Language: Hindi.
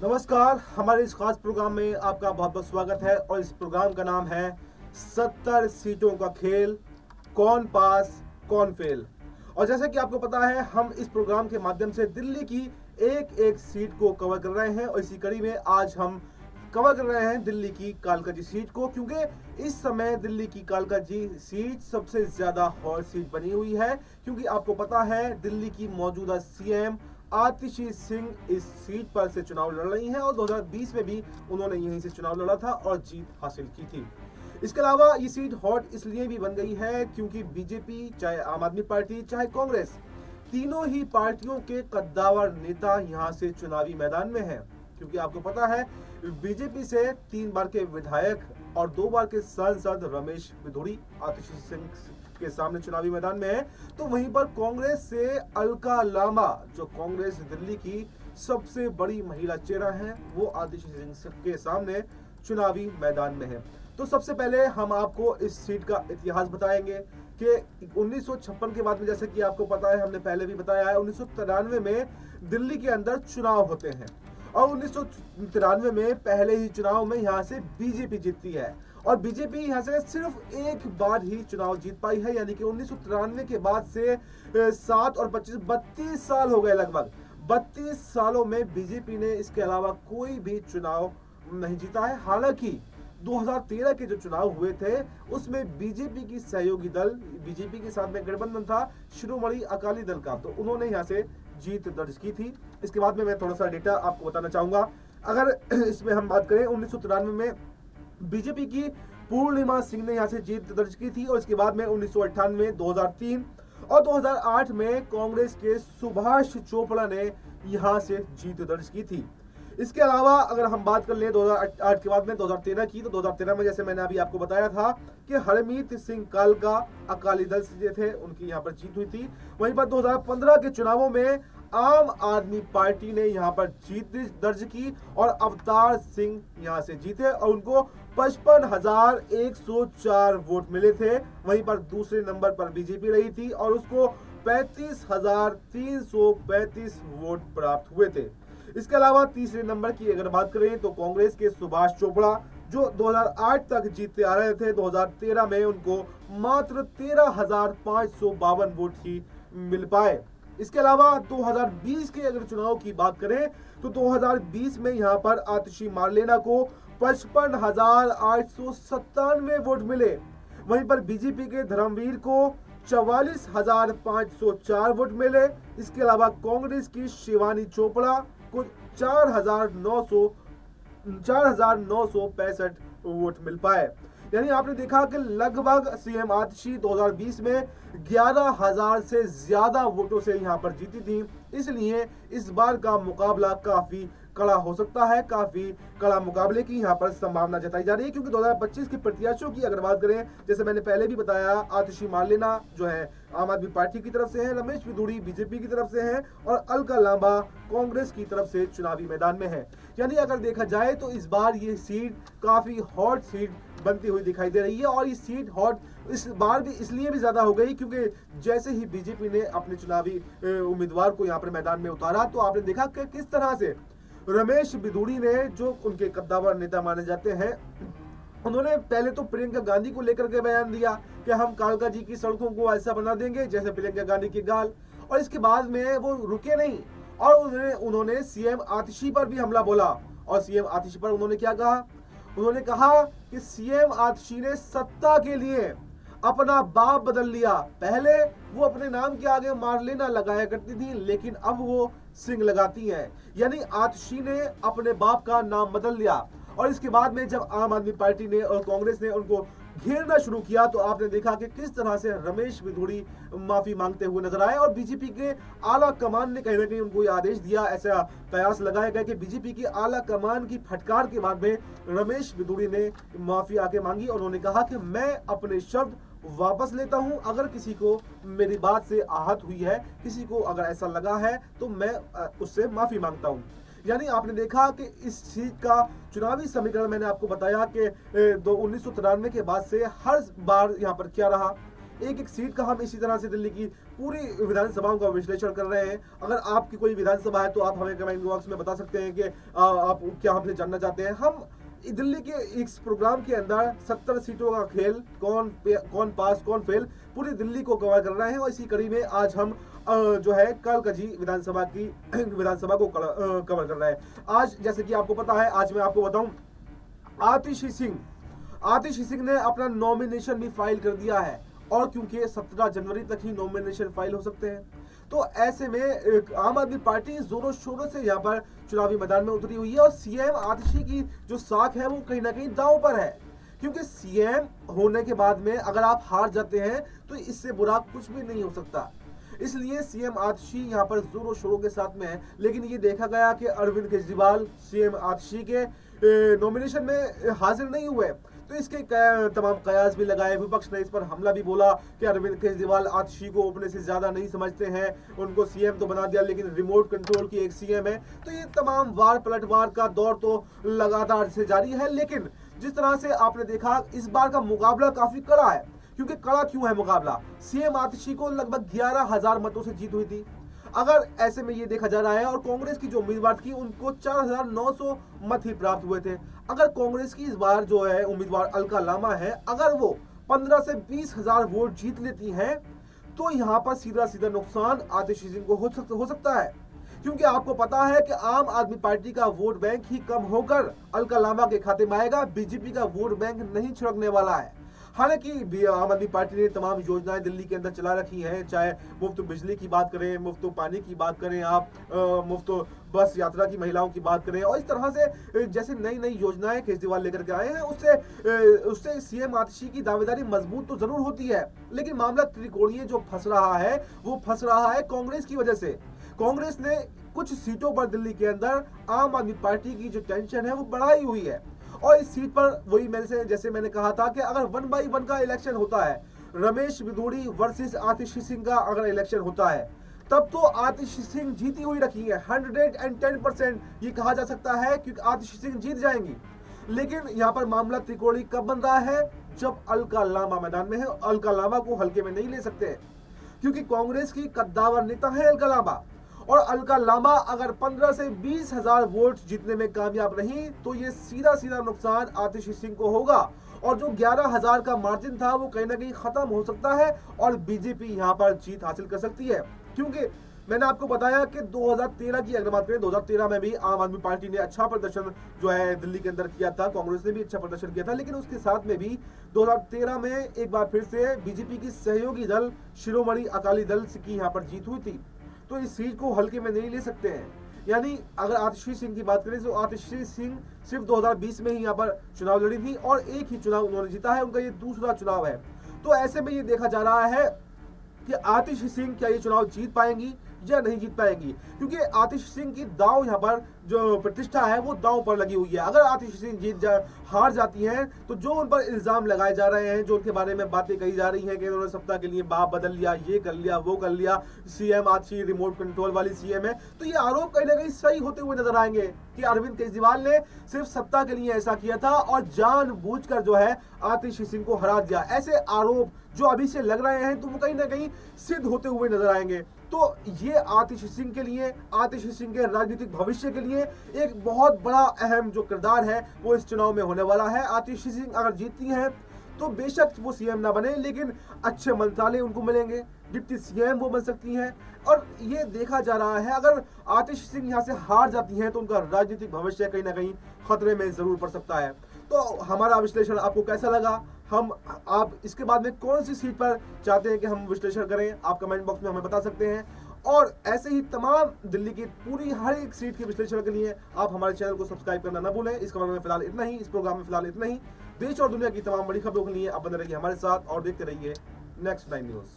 नमस्कार। हमारे इस खास प्रोग्राम में आपका बहुत बहुत स्वागत है और इस प्रोग्राम का नाम है 70 सीटों का खेल, कौन पास कौन फेल। और जैसा कि आपको पता है, हम इस प्रोग्राम के माध्यम से दिल्ली की एक एक सीट को कवर कर रहे हैं और इसी कड़ी में आज हम कवर कर रहे हैं दिल्ली की कालकाजी सीट को, क्योंकि इस समय दिल्ली की कालकाजी सीट सबसे ज्यादा हॉट सीट बनी हुई है। क्योंकि आपको पता है, दिल्ली की मौजूदा सीएम आतिशी सिंह इस सीट पर से चुनाव लड़ रही हैं और 2020 में भी उन्होंने यहीं से चुनाव लड़ा था और जीत हासिल की थी। इसके अलावा ये सीट हॉट इसलिए भी बन गई है क्योंकि बीजेपी, चाहे आम आदमी पार्टी, चाहे कांग्रेस, तीनों ही पार्टियों के कद्दावर नेता यहाँ से चुनावी मैदान में हैं। क्योंकि आपको पता है, बीजेपी से 3 बार के विधायक और 2 बार के सांसद रमेश बिधूड़ी आतिशी सिंह के सामने चुनावी मैदान में है, तो वहीं पर कांग्रेस से अलका लांबा, जो कांग्रेस दिल्ली की सबसे बड़ी महिला चेहरा है, वो आतिशी सिंह के सामने चुनावी मैदान में है। तो सबसे पहले हम आपको इस सीट का इतिहास बताएंगे कि 1956 के बाद में, जैसे कि आपको पता है, हमने पहले भी बताया है, 1993 में दिल्ली के अंदर चुनाव होते हैं और 1993 में पहले ही चुनाव में यहाँ से बीजेपी जीतती है और बीजेपी यहाँ से सिर्फ एक बार ही चुनाव जीत पाई है। यानी कि 1993 के बाद से 7 और 25 32 साल हो गए। लगभग 32 सालों में बीजेपी ने इसके अलावा कोई भी चुनाव नहीं जीता है। हालांकि 2013 के जो चुनाव हुए थे उसमें बीजेपी की सहयोगी दल, बीजेपी के साथ में गठबंधन था शिरोमणि अकाली दल का, तो उन्होंने यहाँ से जीत दर्ज की थी। इसके बाद में मैं थोड़ा सा डेटा आपको बताना चाहूंगा। अगर इसमें हम बात करें, 1993 में बीजेपी की पूर्णिमा सिंह ने यहाँ से जीत दर्ज की थी और इसके बाद में 1998, 2003 और 2008 में कांग्रेस के सुभाष चोपड़ा ने यहाँ से जीत दर्ज की थी। इसके अलावा अगर हम बात कर ले 2008 के बाद में 2013 की, तो 2013 में जैसे मैंने अभी आपको बताया था कि हरमीत सिंह कालका अकाली दल से थे, उनकी यहाँ पर जीत हुई थी। वहीं पर 2015 के चुनावों में आम आदमी पार्टी ने यहाँ पर जीत दर्ज की और अवतार सिंह यहाँ से जीते और उनको 55,104 वोट मिले थे। वहीं पर दूसरे नंबर पर बीजेपी रही थी और उसको 35,335 वोट प्राप्त हुए थे। इसके अलावा तीसरे नंबर की अगर बात करें तो कांग्रेस के सुभाष चोपड़ा, जो 2008 तक जीतते आ रहे थे, 2013 में उनको मात्र 13,552 वोट ही मिल पाए। इसके अलावा 2020 के अगर चुनाव की बात करें तो 2020 में यहाँ पर आतिशी मार्लेना को 55,897 वोट मिले। वहीं पर बीजेपी के धर्मवीर को 44,504 वोट मिले। इसके अलावा कांग्रेस की शिवानी चोपड़ा को 4,965 वोट मिल पाए। यानी आपने देखा कि लगभग सीएम आतिशी 2020 में 11,000 से ज्यादा वोटों से यहां पर जीती थी। इसलिए इस बार का मुकाबला काफी कड़ा हो सकता है, काफी कड़ा मुकाबले की यहां पर संभावना जताई जा रही है। क्योंकि 2025 के प्रत्याशियों की अगर बात करें, जैसे मैंने पहले भी बताया, आतिशी मार्लेना जो है आम आदमी पार्टी की तरफ से है, रमेश बिधूड़ी बीजेपी की तरफ से है और अलका लांबा कांग्रेस की तरफ से चुनावी मैदान में है। यानी अगर देखा जाए तो इस बार ये सीट काफी हॉट सीट बनती हुई दिखाई दे रही है और ये सीट हॉट इस बार भी इसलिए भी ज्यादा हो गई क्योंकि जैसे ही बीजेपी ने अपने चुनावी उम्मीदवार को यहाँ पर मैदान में उतारा, तो आपने देखा कि किस तरह से रमेश बिधूड़ी ने, जो उनके कद्दावर नेता माने जाते हैं, उन्होंने पहले तो प्रियंका गांधी को लेकर के बयान दिया कि हम कालकाजी की सड़कों को ऐसा बना देंगे जैसे प्रियंका गांधी के गाल, और इसके बाद में वो रुके नहीं और उन्होंने सीएम आतिशी पर भी हमला बोला। और सीएम आतिशी पर उन्होंने क्या कहा? उन्होंने कहा कि सीएम आतिशी ने सत्ता के लिए अपना बाप बदल लिया। पहले वो अपने नाम के आगे मार्लेना लगाया करती थी, लेकिन अब वो सिंह लगाती हैं। यानी आतिशी ने अपने बाप का नाम बदल लिया। और इसके बाद में जब आम आदमी पार्टी ने और कांग्रेस ने उनको घेरना शुरू किया, तो आपने देखा कि किस तरह से रमेश बिधूड़ी माफी मांगते हुए नजर आए और बीजेपी के आला कमान ने कहीं ना कहीं उनको आदेश दिया, ऐसा कयास लगाया गया कि बीजेपी की आला कमान की फटकार के बाद में रमेश बिधूड़ी ने माफी आके मांगी और उन्होंने कहा कि मैं अपने शब्द वापस लेता हूं। अगर किसी को मेरी बात से आहत हुई है, किसी को अगर ऐसा लगा है, तो मैं उससे माफी मांगता हूं। यानी आपने देखा कि इस सीट का चुनावी समीकरण मैंने आपको बताया कि 1993 के बाद से हर बार यहाँ पर क्या रहा, एक एक सीट का हम इसी तरह से दिल्ली की पूरी विधानसभाओं का विश्लेषण कर रहे हैं। अगर आपकी कोई विधानसभा है तो आप हमें कमेंट बॉक्स में बता सकते हैं कि आप क्या हमसे जानना चाहते हैं। हम दिल्ली के इस प्रोग्राम के अंदर 70 सीटों का खेल, कौन पास कौन फेल, पूरी दिल्ली को कवर कर रहे हैं। और इसी कड़ी में आज हम जो है कालकाजी विधानसभा को कवर कर रहे हैं। आज जैसे कि आपको पता है, आज मैं आपको बताऊं, आतिशी सिंह ने अपना नॉमिनेशन भी फाइल कर दिया है, और क्योंकि 17 जनवरी तक ही नॉमिनेशन फाइल हो सकते हैं, तो ऐसे में आम आदमी पार्टी जोरों शोरों से यहाँ पर चुनावी मैदान में उतरी हुई है। और सीएम आतिशी की जो साख है वो कहीं ना कहीं दांव पर है, क्योंकि सीएम होने के बाद में अगर आप हार जाते हैं तो इससे बुरा कुछ भी नहीं हो सकता। इसलिए सीएम आतिशी यहाँ पर जोरों शोरों के साथ में है। लेकिन ये देखा गया कि अरविंद केजरीवाल सीएम आतिशी के नॉमिनेशन में हाजिर नहीं हुए, तो इसके तमाम कयास भी लगाए। विपक्ष ने इस पर हमला भी बोला कि अरविंद केजरीवाल आतिशी को अपने से ज्यादा नहीं समझते हैं, उनको सीएम तो बना दिया लेकिन रिमोट कंट्रोल की एक सीएम है। तो ये तमाम वार पलटवार का दौर तो लगातार से जारी है। लेकिन जिस तरह से आपने देखा, इस बार का मुकाबला काफी कड़ा है। क्योंकि कड़ा क्यों है मुकाबला? सीएम आतिशी को लगभग 11,000 मतों से जीत हुई थी। अगर ऐसे में ये देखा जा रहा है, और कांग्रेस की जो उम्मीदवार थी उनको 4,900 मत ही प्राप्त हुए थे। अगर कांग्रेस की इस बार जो है उम्मीदवार अलका लामा है, अगर वो 15 से 20,000 वोट जीत लेती हैं, तो यहाँ पर सीधा सीधा नुकसान आतिशी सिंह को हो सकता है। क्योंकि आपको पता है कि आम आदमी पार्टी का वोट बैंक ही कम होकर अलका लामा के खाते में आएगा, बीजेपी का वोट बैंक नहीं छिड़कने वाला है। हालांकि आम आदमी पार्टी ने तमाम योजनाएं दिल्ली के अंदर चला रखी हैं, चाहे मुफ्त बिजली की बात करें, मुफ्त पानी की बात करें, आप मुफ्त बस यात्रा की महिलाओं की बात करें, और इस तरह से जैसे नई नई योजनाएं केजरीवाल लेकर के आए हैं, उससे सीएम आतिशी की दावेदारी मजबूत तो जरूर होती है। लेकिन मामला त्रिकोणीय जो फंस रहा है वो फंस रहा है कांग्रेस की वजह से। कांग्रेस ने कुछ सीटों पर दिल्ली के अंदर आम आदमी पार्टी की जो टेंशन है वो बढ़ाई हुई है। और इस सीट पर वही जैसे मैंने कहा था कि अगर 1 by 1 का इलेक्शन होता है, रमेश बिदूड़ी वर्सेस आतिशी सिंह का अगर इलेक्शन होता है, तब तो आतिशी सिंह जीती हुई रखी है। 110% ये कहा जा सकता है क्योंकि आतिशी सिंह जीत जाएंगी। लेकिन यहाँ पर मामला त्रिकोणी कब बन रहा है? जब अलका लामा मैदान में है। अलका लामा को हल्के में नहीं ले सकते, क्योंकि कांग्रेस की कद्दावर नेता है अलका लामा। और अलका लामा अगर 15 से 20,000 वोट जीतने में कामयाब रही, तो ये सीधा सीधा नुकसान आतिशी सिंह को होगा। और जो 11,000 का मार्जिन था वो कहीं ना कहीं खत्म हो सकता है, और बीजेपी यहाँ पर जीत हासिल कर सकती है। क्योंकि मैंने आपको बताया कि 2013 की अगर बात करें, 2013 में भी आम आदमी पार्टी ने अच्छा प्रदर्शन जो है दिल्ली के अंदर किया था, कांग्रेस ने भी अच्छा प्रदर्शन किया था। लेकिन उसके साथ में भी 2013 में एक बार फिर से बीजेपी की सहयोगी दल शिरोमणि अकाली दल की यहाँ पर जीत हुई थी। तो इस सीट को हल्के में नहीं ले सकते हैं। यानी अगर आतिशी सिंह की बात करें तो आतिशी सिंह सिर्फ 2020 में ही यहाँ पर चुनाव लड़ी थी, और एक ही चुनाव उन्होंने जीता है, उनका ये दूसरा चुनाव है। तो ऐसे में ये देखा जा रहा है कि आतिशी सिंह क्या ये चुनाव जीत पाएंगी या नहीं जीत पाएंगी, क्योंकि आतिशी सिंह की दांव यहाँ पर जो प्रतिष्ठा है वो दांव पर लगी हुई है। अगर आतिशी सिंह हार जाती हैं, तो जो उन पर इल्जाम लगाए जा रहे हैं, जो उनके बारे में बातें कही जा रही हैं कि उन्होंने सत्ता के लिए बाप बदल लिया, ये कर लिया, वो कर लिया, सीएम आतिशी रिमोट कंट्रोल वाली सीएम है, तो ये आरोप कहीं ना कहीं सही होते हुए नजर आएंगे कि अरविंद केजरीवाल ने सिर्फ सत्ता के लिए ऐसा किया था और जानबूझकर जो है आतिशी सिंह को हरा दिया। ऐसे आरोप जो अभी से लग रहे हैं तो वो कहीं ना कहीं सिद्ध होते हुए नजर आएंगे। तो ये आतिशी सिंह के लिए, आतिशी सिंह के राजनीतिक भविष्य के लिए एक बहुत बड़ा अहम जो किरदार है वो इस चुनाव में होने वाला है। आतिशी सिंह अगर जीतती हैं तो बेशक वो सीएम ना बने, लेकिन अच्छे मंत्रालय उनको मिलेंगे, डिप्टी सीएम वो बन सकती हैं। और ये देखा जा रहा है अगर आतिशी सिंह यहाँ से हार जाती हैं तो उनका राजनीतिक भविष्य कहीं ना कहीं खतरे में जरूर पड़ सकता है। तो हमारा विश्लेषण आपको कैसा लगा? आप इसके बाद में कौन सी सीट पर चाहते हैं कि हम विश्लेषण करें, आप कमेंट बॉक्स में हमें बता सकते हैं। और ऐसे ही तमाम दिल्ली की पूरी हर एक सीट के विश्लेषण के लिए आप हमारे चैनल को सब्सक्राइब करना ना भूलें। इस खबर में फिलहाल इतना ही, इस प्रोग्राम में फिलहाल इतना ही। देश और दुनिया की तमाम बड़ी खबरों के लिए आप बने रहिए हमारे साथ और देखते रहिए नेक्स्ट 9 न्यूज़।